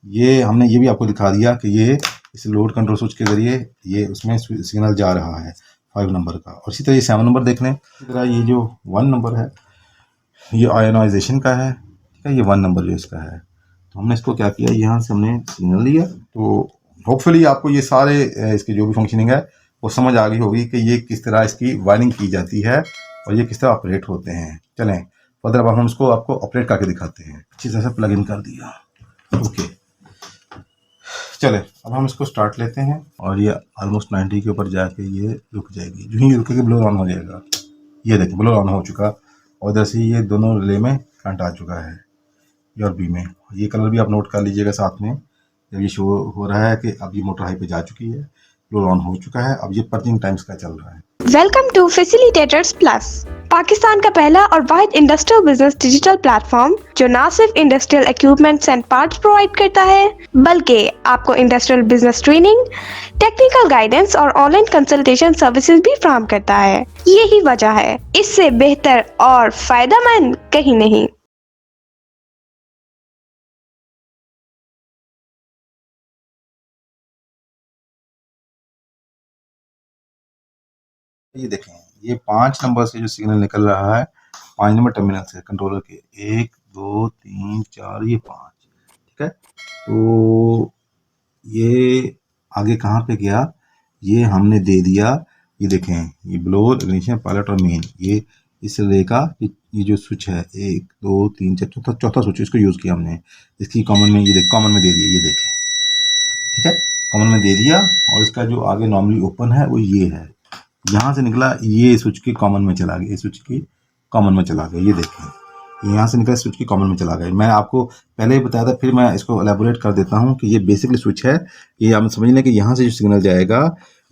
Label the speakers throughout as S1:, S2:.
S1: ये हमने ये भी आपको दिखा दिया कि ये इस लोड कंट्रोल स्विच के ज़रिए ये उसमें सिग्नल जा रहा है 5 नंबर का। और इसी तरह ये 7 नंबर देख लें। इसी तरह ये जो 1 नंबर है ये आयनाइजेशन का है, ठीक है। ये 1 नंबर जो इसका है, तो हमने इसको क्या किया, यहाँ से हमने सिग्नल लिया। तो होपफुली आपको ये सारे इसकी जो भी फंक्शनिंग है वो समझ आ गई होगी कि ये किस तरह इसकी वायरिंग की जाती है और ये किस तरह ऑपरेट होते हैं। चलें फर्दर अब हम इसको आपको ऑपरेट करके दिखाते हैं। अच्छी तरह से प्लग इन कर दिया, ओके। चले अब हम इसको स्टार्ट लेते हैं और ये ऑलमोस्ट 90 के ऊपर जाके ये रुक जाएगी। जो ही रुकेगी ब्लोअर ऑन हो जाएगा। ये देखिए ब्लोअर ऑन हो चुका और इधर से ये दोनों रिले में करंट आ चुका है, ए और बी में। ये कलर भी आप नोट कर लीजिएगा साथ में। जब ये शो हो रहा है कि अब ये मोटर हाई पे जा चुकी है, ब्लोअर ऑन हो चुका है। अब ये पर्जिंग टाइम्स का चल रहा है।
S2: Welcome to facilitators plus, Pakistan का पहला और वाहिद इंडस्ट्रियल बिजनेस डिजिटल प्लेटफॉर्म जो न सिर्फ industrial equipments and parts provide करता है बल्कि आपको industrial business training, technical guidance और ऑनलाइन कंसल्टेशन सर्विसेज भी फराहम करता है। यही वजह है, इससे बेहतर और फायदेमंद कहीं नहीं।
S1: ये देखें ये 5 नंबर से जो सिग्नल निकल रहा है, 5 नंबर टर्मिनल से कंट्रोलर के, 1 2 3 4 ये 5, ठीक है। तो ये आगे कहाँ पे गया, ये हमने दे दिया। ये देखें ये ब्लोअर, इग्निशन, पायलट और मेन, ये इस रिले का ये जो स्विच है 1 2 3 4 चौथा स्विच इसको यूज़ किया हमने। इसकी कॉमन में ये देख, कॉमन में दे दिया, ये देखें, ठीक है। कॉमन में दे दिया और इसका जो आगे नॉर्मली ओपन है वो ये है। यहाँ से निकला ये स्विच की कॉमन में चला गया, स्विच की कॉमन में चला गया। ये देखें यहाँ से निकला स्विच की कॉमन में चला गया। मैं आपको पहले ही बताया था, फिर मैं इसको एलेबोरेट कर देता हूँ कि ये बेसिकली स्विच है। ये आप समझ लें कि यहाँ से जो सिग्नल जाएगा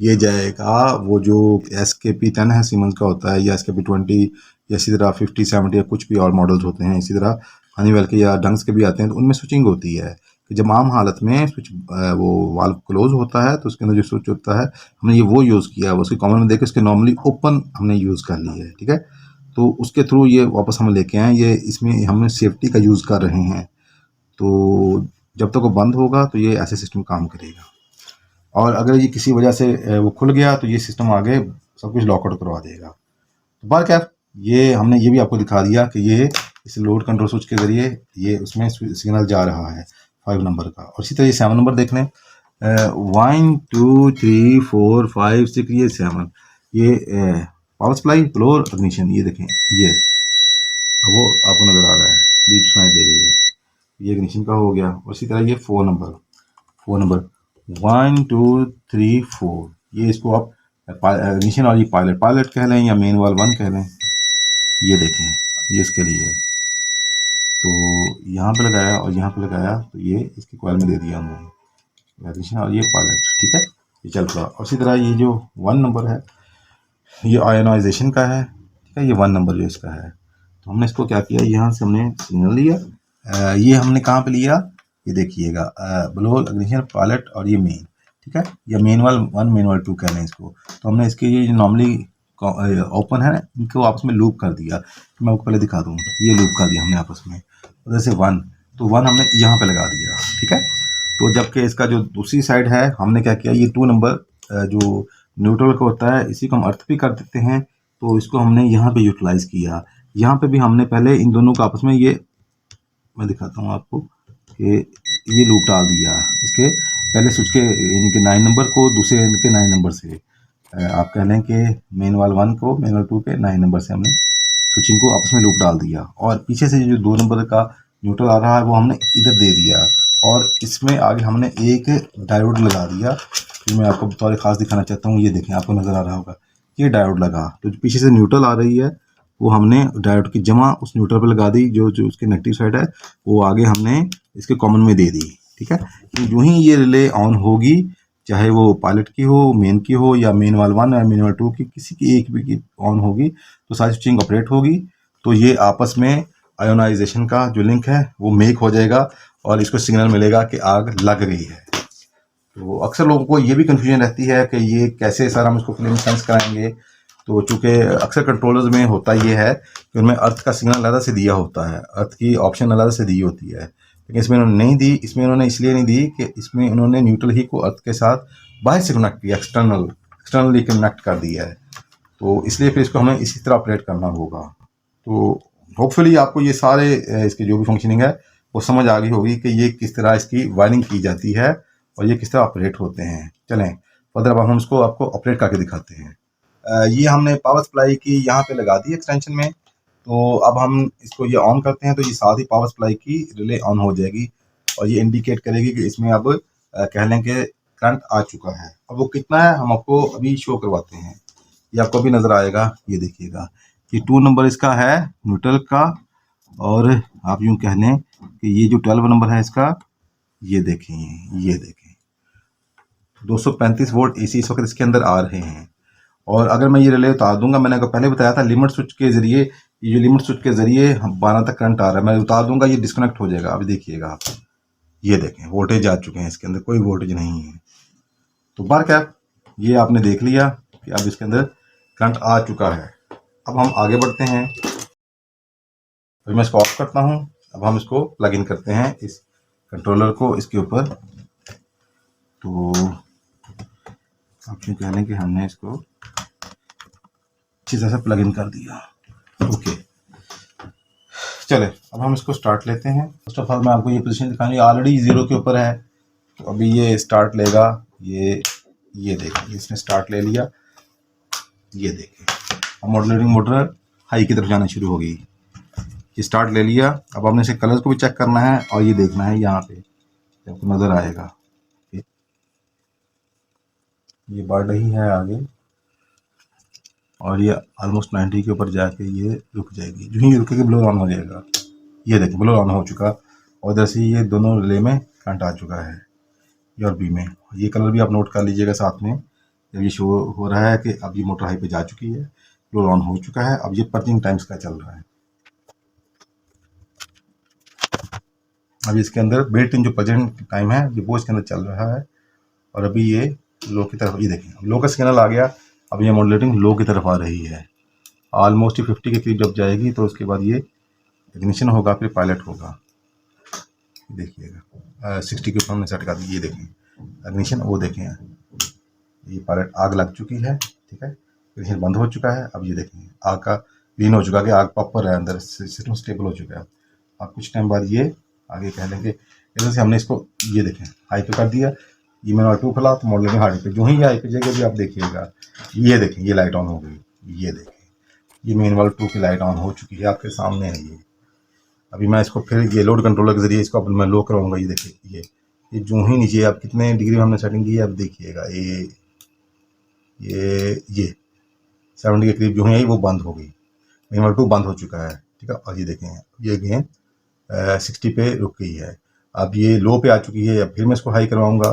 S1: ये जाएगा वो जो SKP10 है सीमेंस का होता है, या SKP20 या इसी तरह 50 70 या कुछ भी और मॉडल्स होते हैं, इसी तरह हनीवेल के या डंक्स के भी आते हैं। तो उनमें स्विचिंग होती है कि जब आम हालत में स्विच वो वाल्व क्लोज होता है तो उसके अंदर जो स्विच होता है हमने ये वो यूज़ किया है, उसकी कॉमन में देकर उसके नॉर्मली ओपन हमने यूज़ कर ली है, ठीक है। तो उसके थ्रू ये वापस हम लेके आए, ये इसमें हमने सेफ्टी का यूज़ कर रहे हैं। तो जब तक वो बंद होगा तो ये ऐसे सिस्टम काम करेगा। और अगर ये किसी वजह से वो खुल गया तो ये सिस्टम आगे सब कुछ लॉकआउट करवा देगा। तो बार क्या, ये हमने ये भी आपको दिखा दिया कि ये इस लोड कंट्रोल स्विच के ज़रिए ये उसमें सिग्नल जा रहा है 5 नंबर का। और इसी तरह ये 7 नंबर देख लें। 1 2 3 4 5 6 ये 7, ये पावर सप्लाई, ब्लोअर, इग्निशन, ये देखें ये वो आपको नज़र आ रहा है, बीप सुनाई दे रही है, ये इग्निशन का हो गया। और इसी तरह ये 4 नंबर 1 2 3 4, ये इसको आप इग्निशन और ये पायलट कह लें या मेन वाल 1 कह लें। ये देखें ये इसके लिए है। तो यहाँ पे लगाया और यहाँ पे लगाया तो ये इसकी कॉइल में दे दिया हमने इग्निशन और ये पायलट, ठीक है, ये चल पड़ा। और इसी तरह ये जो 1 नंबर है ये आयनाइजेशन का है, ठीक है। ये 1 नंबर जो इसका है, तो हमने इसको क्या किया, यहाँ से हमने सिग्नल लिया। ये हमने कहाँ पे लिया, ये देखिएगा ब्लोअर, इग्निशन, पायलट और ये मेन, ठीक है, या मेन वाल 1 मेन वाल 2 कह लें इसको। तो हमने इसके ये नॉर्मली ओपन है इनको आपस में लूप कर दिया। तो मैं आपको पहले दिखा दूँ, ये लूप कर दिया हमने आपस में, जैसे 1, तो 1 हमने यहाँ पे लगा दिया, ठीक है। तो जबकि इसका जो दूसरी साइड है हमने क्या किया, ये 2 नंबर जो न्यूट्रल का होता है इसी को हम अर्थ भी कर देते हैं, तो इसको हमने यहाँ पे यूटिलाइज किया। यहाँ पे भी हमने पहले इन दोनों को आपस में ये मैं दिखाता हूँ आपको कि ये लूप डाल दिया इसके पहले स्विच के, यानी कि 9 नंबर को दूसरे के 9 नंबर से, आप कह लें कि मेन वाल 1 को मेन वाल 2 के 9 नंबर से हमने स्विचिंग को आपस में लूप डाल दिया। और पीछे से जो 2 नंबर का न्यूट्रल आ रहा है वो हमने इधर दे दिया और इसमें आगे हमने एक डायोड लगा दिया। फिर मैं आपको बतौर ख़ास दिखाना चाहता हूँ, ये देखें आपको नज़र आ रहा होगा ये डायोड लगा, तो जो पीछे से न्यूट्रल आ रही है वो हमने डायोड की जमा उस न्यूट्रल पर लगा दी, जो जो उसके नेगेटिव साइड है वो आगे हमने इसके कॉमन में दे दी, ठीक है। तो यूँ ही ये रिले ऑन होगी, चाहे वो पायलट की हो, मेन की हो, या मेन वाल 1 या मेन वाल 2 की, किसी की एक भी की ऑन होगी तो सारी स्विचिंग ऑपरेट होगी। तो ये आपस में आयोनाइजेशन का जो लिंक है वो मेक हो जाएगा और इसको सिग्नल मिलेगा कि आग लग गई है। तो अक्सर लोगों को ये भी कन्फ्यूजन रहती है कि ये कैसे सर हम इसको फ्लेम सेंस कराएंगे। तो चूँकि अक्सर कंट्रोलर्स में होता ये है कि उनमें अर्थ का सिग्नल अलग से दिया होता है, अर्थ की ऑप्शन अलग से दी होती है। लेकिन इसमें इन्होंने नहीं दी। इसमें इन्होंने इसलिए नहीं दी कि इसमें इन्होंने न्यूट्रल ही को अर्थ के साथ बाहर से कनेक्ट किया, एक्सटर्नली कनेक्ट कर दिया है। तो इसलिए फिर इसको हमें इसी तरह ऑपरेट करना होगा। तो होपफुली आपको ये सारे इसके जो भी फंक्शनिंग है वो समझ आ गई होगी कि ये किस तरह इसकी वायरिंग की जाती है और ये किस तरह ऑपरेट होते हैं। चलें फर्दर अब हम इसको आपको ऑपरेट करके दिखाते हैं। ये हमने पावर सप्लाई की यहाँ पे लगा दी एक्सटेंशन में। तो अब हम इसको ये ऑन करते हैं तो ये साथ ही पावर सप्लाई की रिले ऑन हो जाएगी और ये इंडिकेट करेगी कि इसमें अब कह लें कि करंट आ चुका है। अब वो कितना है हम आपको अभी शो करवाते हैं, ये आपको भी नज़र आएगा। ये देखिएगा कि 2 नंबर इसका है न्यूट्रल का, और आप यूँ कह लें कि ये जो 12 नंबर है इसका, ये देखें 235 वोल्ट AC इस वक्त इसके अंदर आ रहे हैं। और अगर मैं ये रिले उतार दूंगा, मैंने अगर पहले बताया था लिमिट स्विच के ज़रिए, ये जो लिमिट स्विच के ज़रिए 12 तक करंट आ रहा है, मैं उतार दूंगा ये डिस्कनेक्ट हो जाएगा। अभी देखिएगा आप, ये देखें वोल्टेज आ चुके हैं, इसके अंदर कोई वोल्टेज नहीं है। तो बार क्या ये आपने देख लिया कि अब इसके अंदर करंट आ चुका है। अब हम आगे बढ़ते हैं। अभी मैं इसको ऑफ करता हूँ। अब हम इसको प्लग इन करते हैं इस कंट्रोलर को इसके ऊपर। तो आप यूँ कह लें कि हमने इसको अच्छी तरह से प्लग इन कर दिया। ओके चले अब हम इसको स्टार्ट लेते हैं। फर्स्ट ऑफ ऑल मैं आपको ये पोजीशन दिखानी, ऑलरेडी 0 के ऊपर है। तो अभी ये स्टार्ट लेगा, ये देखिए इसने स्टार्ट ले लिया। ये देखिए अब मॉड्यूलेटिंग मोटर हाई की तरफ जाना शुरू हो गई। ये स्टार्ट ले लिया। अब हमने इसे कलर्स को भी चेक करना है और ये देखना है यहाँ पे आपको नज़र आएगा ये बढ़ रही है आगे और ये ऑलमोस्ट 90 के ऊपर जाके ये रुक जाएगी। जो ही रुकेगी ब्लोअर ऑन हो जाएगा। ये देखिए ब्लोअर ऑन हो चुका और इधर से ये दोनों रिले में करंट आ चुका है ए और बी में। ये कलर भी आप नोट कर लीजिएगा साथ में। जब ये शो हो रहा है कि अब ये मोटर हाई पे जा चुकी है, ब्लोअर ऑन हो चुका है। अब ये पर्जिंग टाइम्स का चल रहा है। अब इसके अंदर बिल्ट इन जो पर्जिंग टाइम है ये वो इसके अंदर चल रहा है। और अभी ये लो की तरफ, ये देखें लो का सिग्नल आ गया। अब ये मॉड्यूलेटिंग लो की तरफ आ रही है। ऑलमोस्ट 50 के करीब जब जाएगी तो उसके बाद ये इग्निशन होगा, फिर पायलट होगा। देखिएगा 60 के ऊपर हमने सेट कर दी। ये देखें इग्निशन, वो देखें ये पायलट आग लग चुकी है। ठीक है इग्निशन बंद हो चुका है। अब ये देखें आग का लीन हो चुका है कि आग प्रॉपर है, अंदर सिस्टम स्टेबल हो चुका है। अब कुछ टाइम बाद ये आगे कह लेंगे इधर से हमने इसको ये देखें हाई पे कर दिया। ये मैंने 2 खुला तो मॉडलिंग हाई पे, जो ही ये हाई पे जाएगा भी आप देखिएगा। ये देखें ये लाइट ऑन हो गई। ये देखें ये मेन वाल 2 की लाइट ऑन हो चुकी है, आपके सामने है ये। अभी मैं इसको फिर ये लोड कंट्रोलर के जरिए इसको मैं लो कराऊंगा। ये देखिए ये जो ही नीचे आप कितने डिग्री में हमने सेटिंग की है, अब देखिएगा ये 70 के करीब जो है वो बंद हो गई। मेन वाल 2 बंद हो चुका है। ठीक है और ये देखें ये गेन 60 पे रुक गई है। अब ये लो पे आ चुकी है। अब फिर मैं इसको हाई करवाऊंगा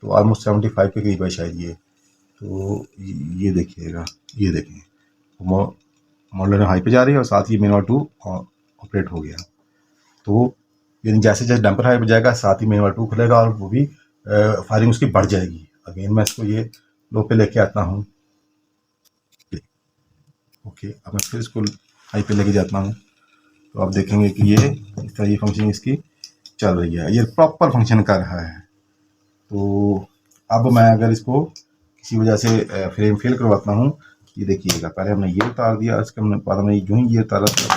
S1: तो ऑलमोस्ट 75 के करीब है शायद ये। तो ये देखिएगा ये देखें मॉडलर हाई पे जा रही है और साथ ही मेन वाल 2 ऑपरेट हो गया। तो यानी जैसे जैसे डंपर हाई पे जाएगा साथ ही मेन वाल 2 खुलेगा और वो भी फायरिंग उसकी बढ़ जाएगी। अगेन मैं इसको ये लो पे लेके आता हूँ। ओके अब मैं फिर इसको हाई पे लेके जाता हूँ तो आप देखेंगे कि ये इस तरह ये फंक्शनिंग इसकी चल रही है। ये प्रॉपर फंक्शन कर रहा है। तो अब मैं अगर इसको किसी वजह से फ्रेम फेल करवाता हूँ, ये देखिएगा पहले हमने ये उतार दिया, इसके बाद हमने जो ही ये उतारा तो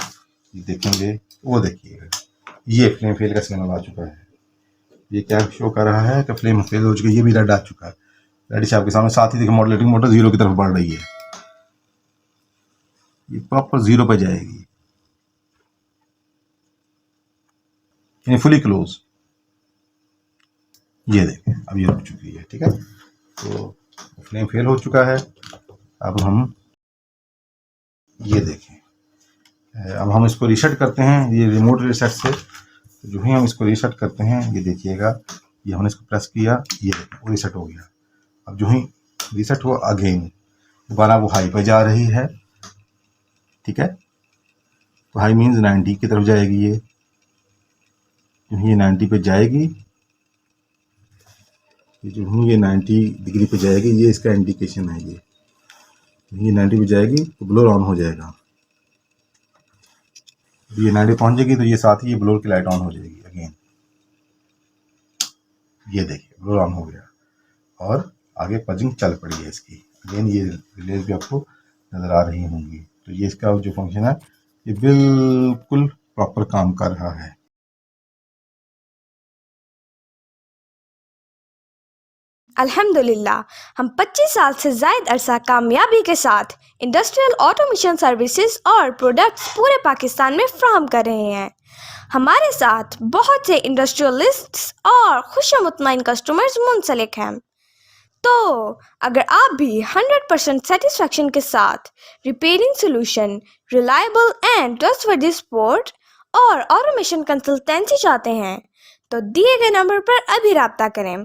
S1: ये देखेंगे वो देखिएगा ये फ्लेम फेल का सिग्नल आ चुका है। ये क्या शो कर रहा है कि फ्लेम फेल हो चुका है। ये भी रेड आ चुका है, रेड से आपके सामने। साथ ही देखिए मॉडलेटिंग मोटर 0 की तरफ बढ़ रही है। ये प्रॉपर 0 पे जाएगी, यानी फुली क्लोज। ये देखें अब ये रुक चुकी है। ठीक है तो फ्लेम फेल हो चुका है। अब हम ये देखें अब हम इसको रीसेट करते हैं ये रिमोट रीसेट से। जो ही हम इसको रीसेट करते हैं ये देखिएगा ये हमने इसको प्रेस किया, ये देखें वो रीसेट हो गया। अब जो ही रीसेट हुआ अगेन दोबारा वो हाई पे जा रही है। ठीक है तो हाई मीन्स 90 की तरफ जाएगी। ये जो ये 90 पे जाएगी, जो ये 90 डिग्री पे जाएगी, ये इसका इंडिकेशन है। ये 90 पे जाएगी तो ब्लोअर ऑन हो जाएगा। ये 90 पहुंच जाएगी तो ये साथ ही ये ब्लोअर की लाइट ऑन हो जाएगी अगेन। ये देखिए ब्लोअर ऑन हो गया और आगे पजिंग चल पड़ी है इसकी। अगेन ये रिलेज भी आपको नज़र आ रही होंगी। तो ये इसका जो फंक्शन है ये बिल्कुल प्रॉपर काम कर रहा है।
S2: अल्हम्दुलिल्लाह हम 25 साल से ज़ायद अरसा कामयाबी के साथ इंडस्ट्रियल ऑटोमेशन सर्विसेज और प्रोडक्ट्स पूरे पाकिस्तान में फ्राहम कर रहे हैं। हमारे साथ बहुत से इंडस्ट्रियलिस्ट्स और खुशमुतमईन कस्टमर्स मुंसलिक हैं। तो अगर आप भी 100% सेटिस्फैक्शन के साथ repairing solution, reliable and trustworthy support और ऑटोमेशन कंसल्टेंसी चाहते हैं तो दिए गए नंबर पर अभी राब्ता करें।